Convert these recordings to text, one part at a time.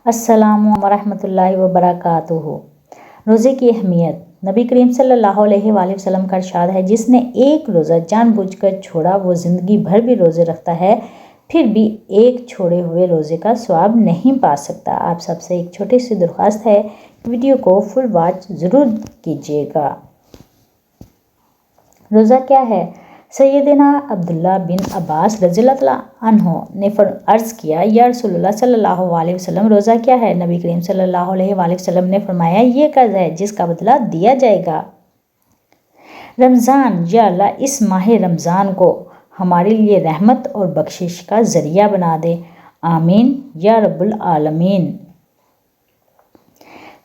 अस्सलामु वरहमतुल्लाहि वबरकातुहू। रोज़े की अहमियत। नबी करीम सल्लल्लाहु अलैहि वसल्लम का इरशाद है, जिसने एक रोज़ा जानबूझकर छोड़ा वो ज़िंदगी भर भी रोज़े रखता है, फिर भी एक छोड़े हुए रोज़े का सवाब नहीं पा सकता। आप सबसे एक छोटी सी दरख्वास्त है, वीडियो को फुल वॉच ज़रूर कीजिएगा। रोज़ा क्या है? सैयदना अब्दुल्ला बिन अब्बास रज़ियल्लाहु अन्हु ने अर्ज़ किया, या रसूलुल्लाह सल्लल्लाहु अलैहि वसल्लम, रोज़ा क्या है? नबी करीम सल्लल्लाहु अलैहि वसल्लम ने फरमाया, ये कर्ज़ है जिसका बदला दिया जाएगा। रमज़ान, या अल्लाह इस माह रमज़ान को हमारे लिए रहमत और बख्शिश का ज़रिया बना दे, आमीन या रब्बुल आलमीन।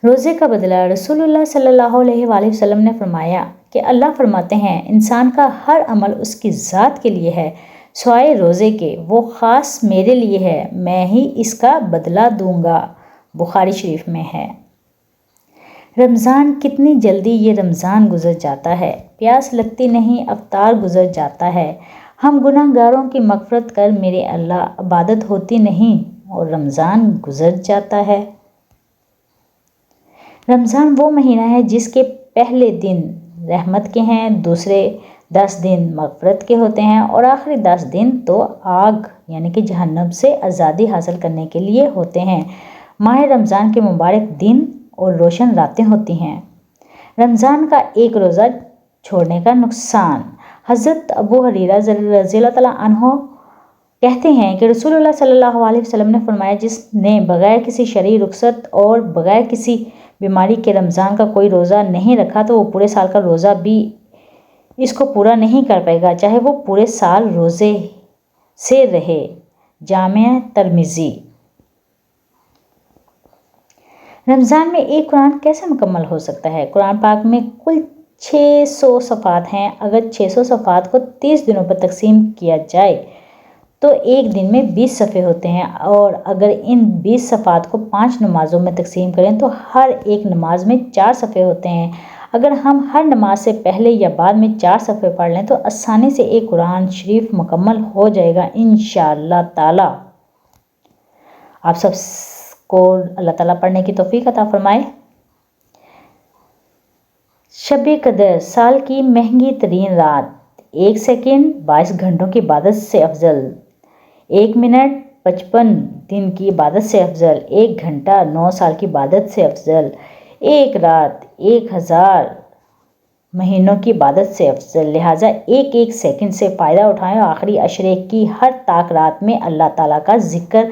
रोज़े का बदला। रसूलुल्लाह सल्लल्लाहु अलैहि वसल्लम ने फरमाया कि अल्लाह फरमाते हैं, इंसान का हर अमल उसकी ज़ात के लिए है सिवाय रोज़े के, वो ख़ास मेरे लिए है, मैं ही इसका बदला दूंगा। बुखारी शरीफ में है। रमज़ान, कितनी जल्दी ये रमज़ान गुज़र जाता है, प्यास लगती नहीं अफ्तार गुज़र जाता है। हम गुनाहगारों की मग़फ़िरत कर मेरे अल्लाह, इबादत होती नहीं और रमज़ान गुज़र जाता है। रमज़ान वो महीना है जिसके पहले दिन रहमत के हैं, दूसरे 10 दिन मग़फ़िरत के होते हैं और आखिरी 10 दिन तो आग यानी कि जहन्नम से आज़ादी हासिल करने के लिए होते हैं। माह रमज़ान के मुबारक दिन और रोशन रातें होती हैं। रमज़ान का एक रोज़ा छोड़ने का नुकसान। हज़रत अबू हुरैरा रज़ियल्लाहु अन्हु कहते हैं कि रसूलुल्लाह सल्लल्लाहु अलैहि वसल्लम ने फरमाया, जिसने बग़ैर किसी शरई रुख़सत और बग़ैर किसी बीमारी के रमज़ान का कोई रोज़ा नहीं रखा तो वो पूरे साल का रोज़ा भी इसको पूरा नहीं कर पाएगा, चाहे वो पूरे साल रोज़े से रहे। जामिया तिरमिज़ी। रमज़ान में एक कुरान कैसे मुकम्मल हो सकता है? कुरान पाक में कुल 600 सफ़ात हैं। अगर 600 सफ़ात को 30 दिनों पर तकसीम किया जाए तो एक दिन में 20 सफ़े होते हैं, और अगर इन 20 सफ़ात को 5 नमाज़ों में तकसीम करें तो हर एक नमाज में 4 सफ़े होते हैं। अगर हम हर नमाज से पहले या बाद में 4 सफ़े पढ़ लें तो आसानी से एक कुरान शरीफ मुकम्मल हो जाएगा इंशाअल्लाह ताला। आप सबको अल्लाह ताला पढ़ने की तौफीक अता फरमाए। शब कदर, साल की महंगी तरीन रात। 1 सेकंड 22 घंटों की इबादत से अफजल, 1 मिनट 55 दिन की इबादत से अफजल, 1 घंटा 9 साल की इबादत से अफजल, 1 रात 1000 महीनों की इबादत से अफजल। लिहाजा एक एक सेकंड से फ़ायदा उठाएं और आखिरी अशरे की हर ताक रात में अल्लाह ताला का जिक्र,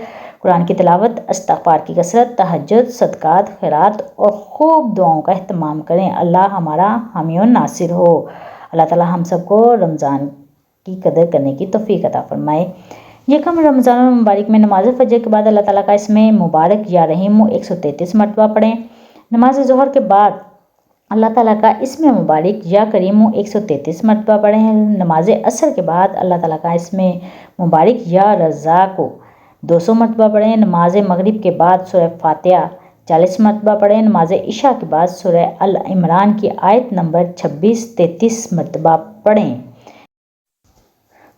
कुरान की तिलावत, इस्तिग़फ़ार की कसरत, तहज्जुद, सदक़ात, खैरात और खूब दुआओं का अहतमाम करें। अल्लाह हमारा हामी और नासिर हो। अल्लाह ताला हम सबको रमज़ान की कदर करने की तौफीक अता फरमाए। यकम रमज़ान मुबारक में नमाज फ़जर के बाद अल्लाह ताला का इसमें मुबारक या रहीम 133 मरतबा पढ़ें। नमाज ज़ोहर के बाद अल्लाह ताला का इसमें मुबारक या करीम 133 मरतबा पढ़ें। नमाज असर के बाद अल्लाह ताला का इसमें मुबारक या रज़ा को 200 मरतबा पढ़ें। नमाज मगरिब के बाद सूरह फातिहा 40 मरतबा पढ़ें। नमाज इशा के बाद सूरह अल इमरान की आयत नंबर 26-33 मरतबा पढ़ें।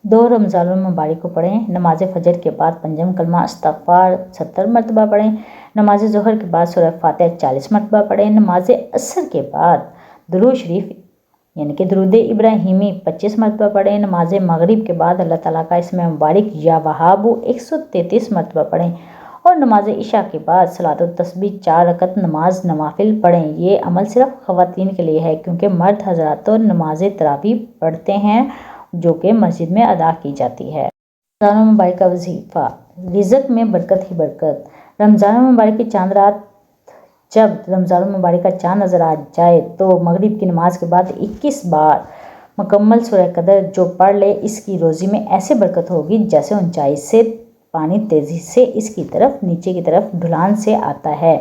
2 रमज़ान मुबारक को पढ़ें। नमाज फ़जर के बाद पंजम कलमा इस्तिग़फ़ार 70 मरतबा पढ़ें। नमाज ज़ोहर के बाद सूरह फातिहा 40 मरतबा पढ़ें। नमाज असर के बाद दुरूद शरीफ यानी कि दुरूद इब्राहिमी 25 मरतबा पढ़ें। नमाज मगरिब के बाद अल्लाह ताला का इसमें मुबारक या वहाबु 133 मरतबा पढ़ें। और नमाज इशा के बाद सलातो तस्बीह 4 रकत नमाज नवाफिल पढ़ें। ये अमल सिर्फ ख़वातीन के लिए है, क्योंकि मर्द हज़रात तो नमाज तरावीह पढ़ते हैं जो कि मस्जिद में अदा की जाती है। रमज़ान मुबारक का वजीफ़ा। रिज़्क़ में बरकत ही बरकत। रमज़ान मुबारक की चांद रात, जब रमज़ान मुबारक का चांद नज़र आ जाए तो मगरिब की नमाज के बाद 21 बार मुकम्मल सूरह कदर जो पढ़ ले, इसकी रोज़ी में ऐसे बरकत होगी जैसे ऊंचाई से पानी तेज़ी से इसकी तरफ नीचे की तरफ ढलान से आता है।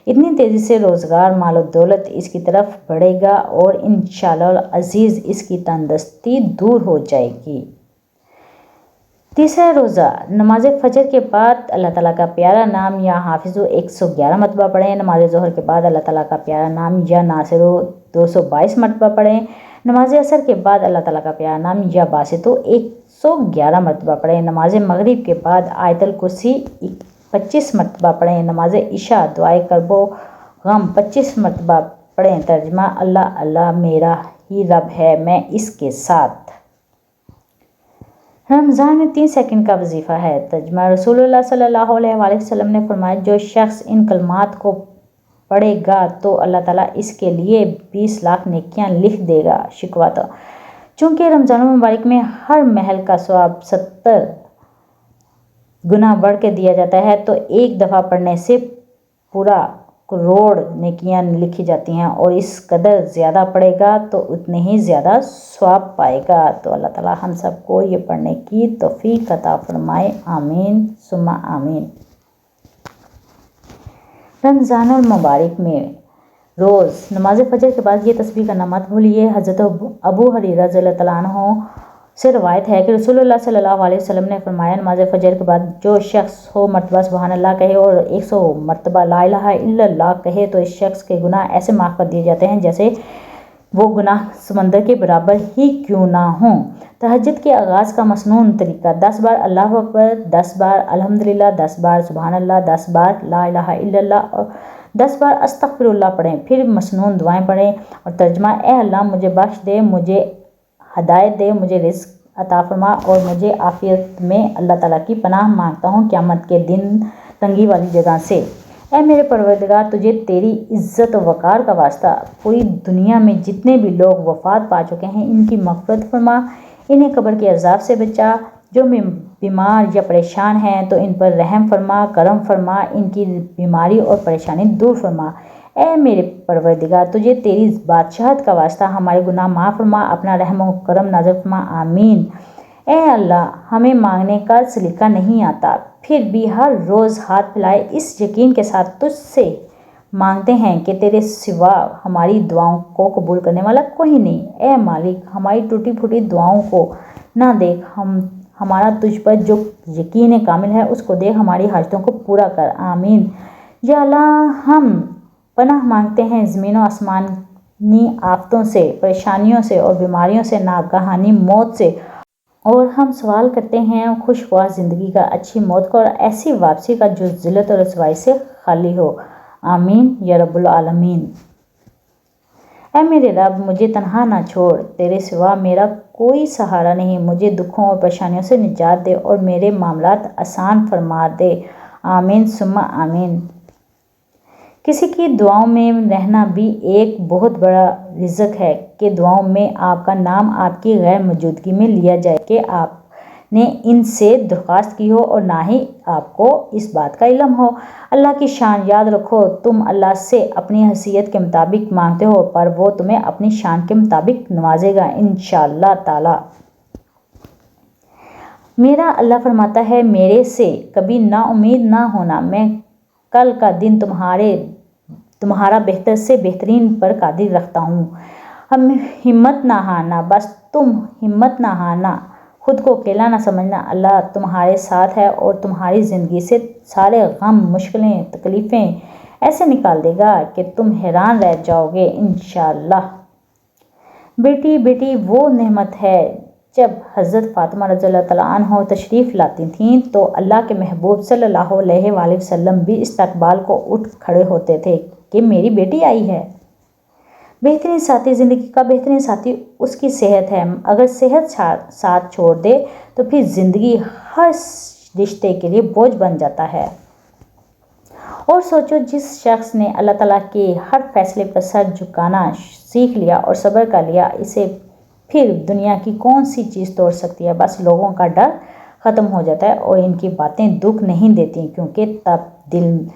इतनी तेज़ी से रोज़गार, माल और दौलत इसकी तरफ बढ़ेगा और इंशाअल्लाह अज़ीज़ इसकी तंदुरुस्ती दूर हो जाएगी। तीसरा रोज़ा। नमाज फ़जर के बाद अल्लाह ताला का प्यारा नाम या हाफिज़ु 111 मरतबा पढ़ें। नमाज ज़ोहर के बाद अल्लाह ताला का प्यारा नाम या नासिरो 222 मरतबा पढ़ें। नमाज असर के बाद अल्लाह ताला का प्यारा नाम या बासितो 111 मरतबा पढ़ें। नमाज मगरिब के बाद आयतुल कुर्सी 25 मरतबा पढ़ें। नमाज इशा दुआए करबो गम 25 मरतबा पढ़ें। तर्जमा अल्लाह अल्लाह मेरा ही रब है, मैं इसके साथ। रमज़ान में 3 सेकंड का वजीफ़ा है। तर्जमा रसूलुल्लाह सल्लल्लाहु अलैहि वसल्लम ने फरमाया, जो शख्स इन कलमात को पढ़ेगा तो अल्लाह ताला इसके लिए 20 लाख नेकियां लिख देगा। शिकवा तो चूँकि रमज़ान मुबारक में हर महल का सवाब 70 गुना बढ़ के दिया जाता है, तो एक दफ़ा पढ़ने से पूरा करोड़ नेकियां लिखी जाती हैं, और इस कदर ज़्यादा पढ़ेगा तो उतने ही ज़्यादा सवाब पाएगा। तो अल्लाह ताला हम सबको ये पढ़ने की तौफीक अता फरमाए। आमीन सुम्मा आमीन। रमज़ानुल मुबारक में रोज़ नमाज फजर के बाद ये तस्बीह करना मत भूलिए। हज़रत अबू हुरैरा रज़ियल्लाहु तआला अन्हु से रवायत है कि रसूलुल्लाह सल्लल्लाहु अलैहि वसल्लम ने फरमाया, नमाज फजर के बाद जो शख्स 100 मरतबा सुबहान अल्लाह कहे और 100 मरतबा ला इलाहा इल्लल्लाह कहे तो इस शख्स के गुनाह ऐसे माफ़ कर दिए जाते हैं जैसे वो गुनाह समंदर के बराबर ही क्यों ना हों। तहज्जुद के आगाज़ का मसनून तरीका: 10 बार अल्लाहु अकबर, 10 बार अल्हम्दुलिल्लाह, 10 बार सुबहान अल्लाह, 10 बार ला इलाहा इल्लल्लाह और 10 बार अस्तगफिरुल्लाह पढ़ें। फिर मसनून दुआएं पढ़ें और तर्जमा: ए अल्लाह मुझे बख्श दे, मुझे हदायत दे, मुझे रिज़्क़ अता फरमा और मुझे आफ़ियत में अल्लाह ताला की पनाह मांगता हूँ क़यामत के दिन तंगी वाली जगह से। ऐ मेरे परवरदिगार, तुझे तेरी इज़्ज़त व वक़ार का वास्ता, पूरी दुनिया में जितने भी लोग वफ़ात पा चुके हैं इनकी मग़फ़िरत फरमा, इन्हें कब्र के अज़ाब से बचा। जो बीमार या परेशान हैं तो इन पर रहम फरमा, करम फरमा, इनकी बीमारी और परेशानी दूर फरमा। ऐ मेरे परवरदिगार, तुझे तेरी बादशाहत का वास्ता हमारे गुनाह माफ़ फरमा, अपना रहम व करम नाज़िल फरमा। आमीन। ऐ अल्लाह, हमें मांगने का सलीका नहीं आता, फिर भी हर रोज़ हाथ फैलाए इस यकीन के साथ तुझसे मांगते हैं कि तेरे सिवा हमारी दुआओं को कबूल करने वाला कोई नहीं। ऐ मालिक, हमारी टूटी फूटी दुआओं को ना देख, हमारा तुझ पर जो यकीन कामिल है उसको देख, हमारी हाजतों को पूरा कर। आमीन। या अल्लाह, हम पनाह मांगते हैं ज़मीन व आसमानी आफतों से, परेशानियों से और बीमारियों से, नागहानी मौत से, और हम सवाल करते हैं खुशगवार ज़िंदगी का, अच्छी मौत का और ऐसी वापसी का जो ज़िल्लत और रसवाई से खाली हो। आमीन या रब्बुल आलमीन। ऐ मेरे रब, मुझे तन्हा ना छोड़, तेरे सिवा मेरा कोई सहारा नहीं, मुझे दुखों और परेशानियों से निजात दे और मेरे मामलात आसान फरमा दे। आमीन सुम्मा आमीन। किसी की दुआओं में रहना भी एक बहुत बड़ा रिज़्क़ है कि दुआओं में आपका नाम आपकी गैर मौजूदगी में लिया जाए कि आपने इनसे दरख्वास्त की हो और ना ही आपको इस बात का इल्म हो। अल्लाह की शान याद रखो, तुम अल्लाह से अपनी हैसियत के मुताबिक मांगते हो पर वो तुम्हें अपनी शान के मुताबिक नवाजेगा इंशाअल्लाह ताला। मेरा अल्लाह फरमाता है, मेरे से कभी नाउमीद ना होना, मैं कल का दिन तुम्हारा बेहतर से बेहतरीन पर कादिर रखता हूँ। हम हिम्मत ना हारना, बस तुम हिम्मत ना हारना, खुद को अकेला ना समझना, अल्लाह तुम्हारे साथ है और तुम्हारी ज़िंदगी से सारे गम, मुश्किलें, तकलीफ़ें ऐसे निकाल देगा कि तुम हैरान रह जाओगे इंशाअल्लाह। बेटी बेटी वो नेमत है। जब हज़रत फ़ातिमा रज़ियल्लाहु तआला अन्हा तशरीफ़ लाती थीं तो अल्लाह के महबूब सल्लल्लाहु अलैहि वसल्लम भी इस्तकबाल को उठ खड़े होते थे कि मेरी बेटी आई है। बेहतरीन साथी ज़िंदगी का बेहतरीन साथी उसकी सेहत है। अगर सेहत साथ छोड़ दे तो फिर ज़िंदगी हर रिश्ते के लिए बोझ बन जाता है। और सोचो, जिस शख्स ने अल्लाह ताला के हर फैसले पर सर झुकाना सीख लिया और सब्र कर लिया, इसे फिर दुनिया की कौन सी चीज़ तोड़ सकती है। बस लोगों का डर ख़त्म हो जाता है और इनकी बातें दुख नहीं देती, क्योंकि तब दिल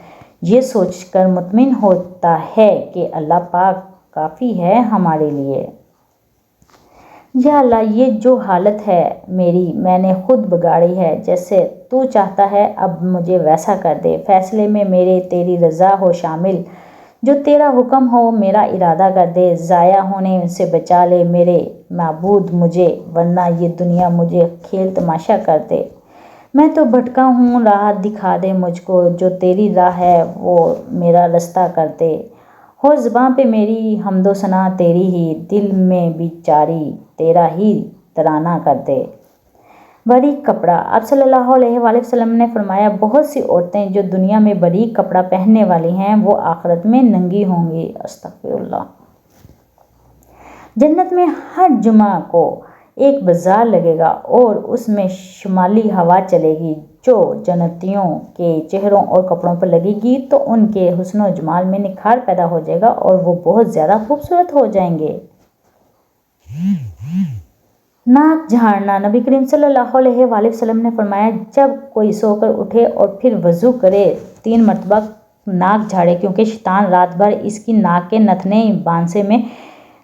ये सोचकर मुतमिन होता है कि अल्लाह पाक काफ़ी है हमारे लिए। या अल्लाह, ये जो हालत है मेरी, मैंने खुद बिगाड़ी है, जैसे तू चाहता है अब मुझे वैसा कर दे। फैसले में मेरे तेरी रज़ा हो शामिल, जो तेरा हुक्म हो मेरा इरादा कर दे। ज़ाया होने से बचा ले मेरे माबूद मुझे, वरना ये दुनिया मुझे खेल तमाशा कर दे। मैं तो भटका हूँ, राह दिखा दे मुझको, जो तेरी राह है वो मेरा रास्ता कर दे। हो ज़ुबान पे मेरी हम्दो सना तेरी ही, दिल में भी जारी तेरा ही तराना कर दे। باریک کپڑا، آپ صلی اللہ علیہ وآلہ وسلم نے فرمایا بہت سی عورتیں جو دنیا میں باریک کپڑا پہننے والی ہیں وہ آخرت میں ننگی ہوں گی۔ استغفر اللہ۔ جنت میں ہر جمعہ کو ایک بازار لگے گا اور اس میں شمالی ہوا چلے گی جو جنتیوں کے چہروں اور کپڑوں پر لگے گی تو ان کے حسن و جمال میں نکھار پیدا ہو جائے گا اور وہ بہت زیادہ خوبصورت ہو جائیں گے۔ ناک جھاڑنا، نبی کریم صلی اللہ علیہ وآلہ وسلم نے فرمایا جب کوئی سو کر اٹھے اور پھر وضو کرے 3 مرتبہ ناک جھاڑے، کیونکہ شیطان رات بھر اس کی ناک کے نتنے بانسے میں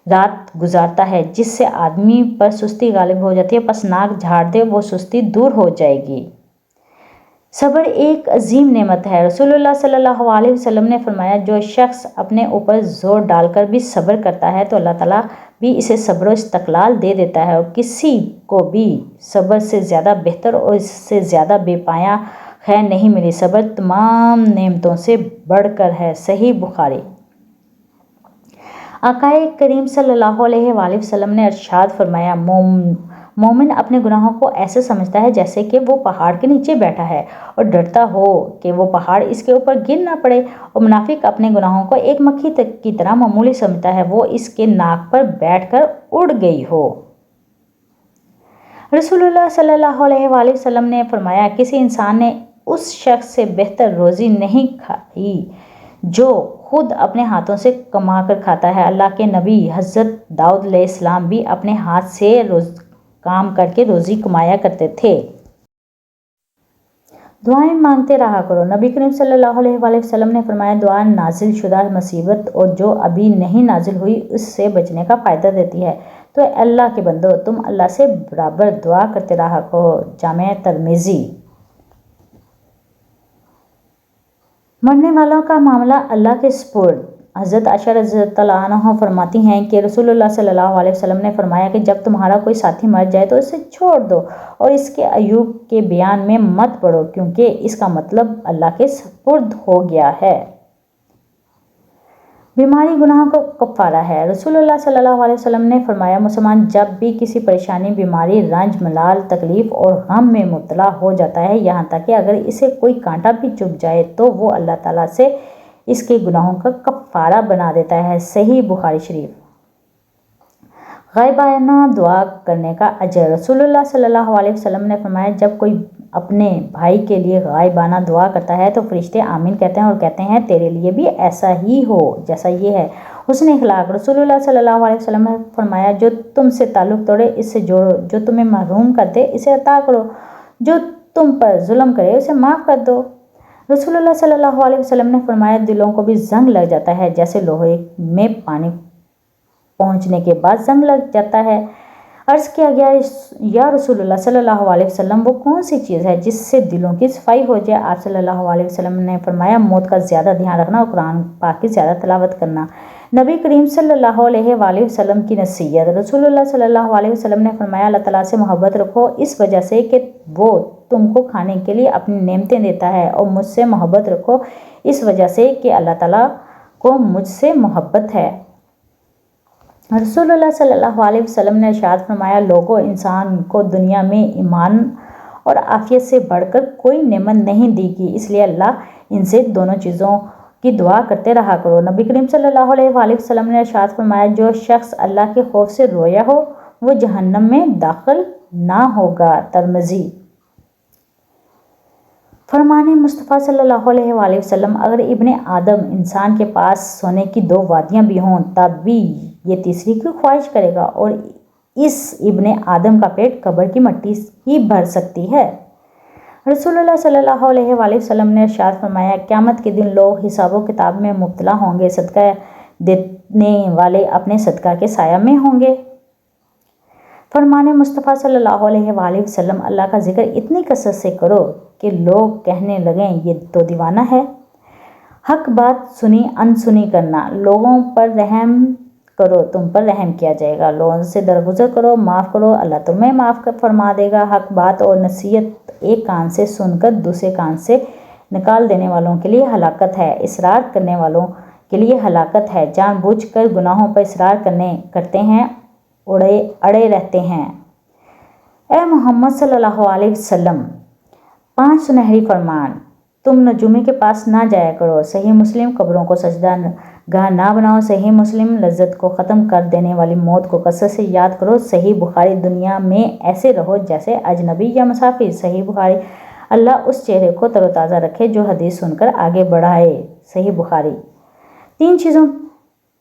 رات گزارتا ہے جس سے آدمی پر سستی غالب ہو جاتی ہے، پس ناک جھاڑ دے وہ سستی دور ہو جائے گی۔ صبر ایک عظیم نعمت ہے، رسول اللہ صلی اللہ علیہ وسلم نے فرمایا جو شخص اپنے اوپر زور ڈال کر بھی صبر کرتا ہے تو اللہ تعالیٰ بھی اسے صبر و استقلال دے دیتا ہے، اور کسی کو بھی صبر سے زیادہ بہتر اور اس سے زیادہ بے پایہ خیر نہیں ملی۔ صبر تمام نعمتوں سے بڑھ کر ہے۔ صحیح بخاری۔ آقا کریم صلی اللہ علیہ وآلہ وسلم نے ارشاد فرمایا مومن اپنے گناہوں کو ایسے سمجھتا ہے جیسے کہ وہ پہاڑ کے نیچے بیٹھا ہے اور ڈرتا ہو کہ وہ پہاڑ اس کے اوپر گر نہ پڑے، اور منافق اپنے گناہوں کو ایک مکھی کی طرح معمولی سمجھتا ہے، وہ اس کے ناک پر بیٹھ کر اڑ گئی ہو۔ رسول اللہ صلی اللہ علیہ وآلہ وسلم نے فرمایا کسی انسان نے اس شخص سے بہتر روزی نہیں کھائی جو خود اپنے ہاتھوں سے کما کر کھاتا ہے۔ اللہ کے نبی حضرت داؤد علیہ السلام بھی اپنے ہاتھ سے کام کر کے روزی کمایا کرتے تھے۔ دعائیں مانگتے رہا کرو، نبی کریم صلی اللہ علیہ وآلہ وسلم نے فرمایا دعا نازل شدہ مصیبت اور جو ابھی نہیں نازل ہوئی اس سے بچنے کا فائدہ دیتی ہے، تو اے اللہ کے بندو تم اللہ سے برابر دعا کرتے رہا کرو۔ جامع ترمذی۔ مرنے والوں کا معاملہ اللہ کے سپرد، حضرت عائشہ رضی اللہ عنہا فرماتی ہیں کہ رسول اللہ صلی اللہ علیہ وسلم نے فرمایا کہ جب تمہارا کوئی ساتھی مر جائے تو اسے چھوڑ دو اور اس کے ایوب کے بیان میں مت پڑھو کیونکہ اس کا مطلب اللہ کے سپرد ہو گیا ہے۔ بیماری گناہوں کا کفارہ ہے، رسول اللہ صلی اللہ علیہ وسلم نے فرمایا مسلمان جب بھی کسی پریشانی، بیماری، رنج، ملال، تکلیف اور غم میں مبتلا ہو جاتا ہے، یہاں تک کہ اگر اسے کوئی کانٹا بھی چبھ جائے تو وہ اللہ تعالیٰ سے اس کے گناہوں کا کفارہ بنا دیتا ہے۔ صحیح بخاری شریف۔ غائبانہ دعا کرنے کا اجر، رسول اللہ صلی اللہ علیہ وسلم نے فرمایا جب کوئی اپنے بھائی کے لیے غائبانہ دعا کرتا ہے تو فرشتے آمین کہتے ہیں اور کہتے ہیں تیرے لیے بھی ایسا ہی ہو جیسا یہ ہے۔ حسن اخلاق، رسول اللہ صلی اللہ علیہ وسلم نے فرمایا جو تم سے تعلق توڑے اس سے جوڑو، جو تمہیں محروم کر دے اسے عطا کرو، جو تم پر ظلم کرے اسے معاف کر دو۔ رسول اللہ صلی اللہ علیہ وسلم نے فرمایا دلوں کو بھی زنگ لگ جاتا ہے جیسے لوہے میں پانی پہنچنے کے بعد زنگ لگ جاتا ہے۔ عرض کیا گیا یا رسول اللہ صلی اللہ علیہ وسلم وہ کون سی چیز ہے جس سے دلوں کی صفائی ہو جائے؟ آپ صلی اللہ علیہ وسلم نے فرمایا موت کا زیادہ دھیان رکھنا اور قرآن پاک کی زیادہ تلاوت کرنا۔ نبی کریم صلی اللہ علیہ وآلہ وسلم کی نصیحت، رسول اللہ صلی اللہ علیہ وسلم نے فرمایا اللہ تعالیٰ سے محبت رکھو اس وجہ سے کہ وہ تم کو کھانے کے لیے اپنی نعمتیں دیتا ہے، اور مجھ سے محبت رکھو اس وجہ سے کہ اللہ تعالیٰ کو مجھ سے محبت ہے۔ رسول اللہ صلی اللہ علیہ وسلم نے ارشاد فرمایا لوگوں انسان کو دنیا میں ایمان اور عافیت سے بڑھ کر کوئی نعمت نہیں دی گئی، اس لیے اللہ ان سے دونوں چیزوں کی دعا کرتے رہا کرو۔ نبی کریم صلی اللہ علیہ وآلہ وسلم نے ارشاد فرمایا جو شخص اللہ کے خوف سے رویا ہو وہ جہنم میں داخل نہ ہوگا۔ ترمذی۔ فرمان مصطفیٰ صلی اللہ علیہ وآلہ وسلم اگر ابن آدم انسان کے پاس سونے کی 2 وادیاں بھی ہوں تب بھی یہ تیسری کی خواہش کرے گا اور اس ابن آدم کا پیٹ قبر کی مٹی ہی بھر سکتی ہے۔ رسول اللہ صلی اللہ علیہ وآلہ وسلم نے ارشاد فرمایا قیامت کے دن لوگ حساب و کتاب میں مبتلا ہوں گے، صدقہ دینے والے اپنے صدقہ کے سایہ میں ہوں گے۔ فرمان مصطفیٰ صلی اللہ علیہ وآلہ وسلم اللہ کا ذکر اتنی کثرت سے کرو کہ لوگ کہنے لگیں یہ تو دیوانہ ہے۔ حق بات سنی انسنی کرنا، لوگوں پر رحم کرو تم پر رحم کیا جائے گا، لوگوں سے درگزر کرو معاف کرو اللہ تمہیں معاف فرما دے گا۔ حق بات اور نصیحت ایک کان سے سن کر دوسرے کان سے نکال دینے والوں کے لیے ہلاکت ہے، اصرار کرنے والوں کے لیے ہلاکت ہے، جان بوجھ کر گناہوں پر اصرار کرتے ہیں اڑے رہتے ہیں۔ اے محمد صلی اللہ علیہ وسلم، 5 سنہری فرمان، تم نجومی کے پاس نہ جایا کرو، صحیح مسلم، قبروں کو سجدہ گاہ نہ بناؤ، صحیح مسلم، لذت کو ختم کر دینے والی موت کو کثرت سے یاد کرو، صحیح بخاری، دنیا میں ایسے رہو جیسے اجنبی یا مسافر، صحیح بخاری، اللہ اس چہرے کو تر و تازہ رکھے جو حدیث سن کر آگے بڑھائے، صحیح بخاری۔ 3 چیزوں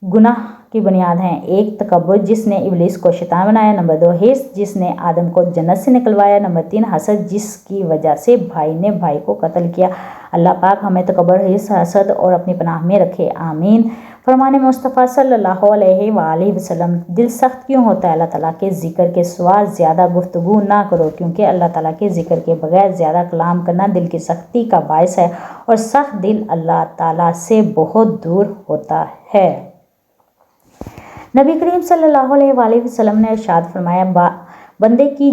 گناہ کی بنیاد ہیں: 1 تکبر، جس نے ابلیس کو شیطان بنایا، نمبر 2 حرص، جس نے آدم کو جنت سے نکلوایا، نمبر 3 حسد، جس کی وجہ سے بھائی نے بھائی کو قتل کیا۔ اللہ پاک ہمیں تکبر، حرص، حسد اور اپنی پناہ میں رکھے، آمین۔ فرمان مصطفیٰ صلی اللہ علیہ وآلہ وسلم، دل سخت کیوں ہوتا ہے؟ اللہ تعالیٰ کے ذکر کے سوا زیادہ گفتگو نہ کرو، کیونکہ اللہ تعالیٰ کے ذکر کے بغیر زیادہ کلام کرنا دل کی سختی کا باعث ہے، اور سخت دل اللہ تعالیٰ سے بہت دور ہوتا ہے۔ نبی کریم صلی اللہ علیہ وآلہ وسلم نے ارشاد فرمایا، بندے کی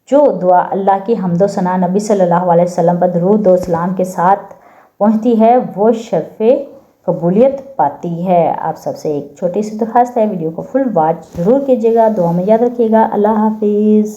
جو دعا اللہ کی حمد و ثنا نبی صلی اللہ علیہ وسلم پر درود و سلام کے ساتھ پہنچتی ہے، وہ شرف قبولیت پاتی ہے۔ آپ سب سے ایک چھوٹی سی درخواست ہے، ویڈیو کو فل واچ ضرور کیجیے گا، دعا میں یاد رکھیے گا۔ اللہ حافظ۔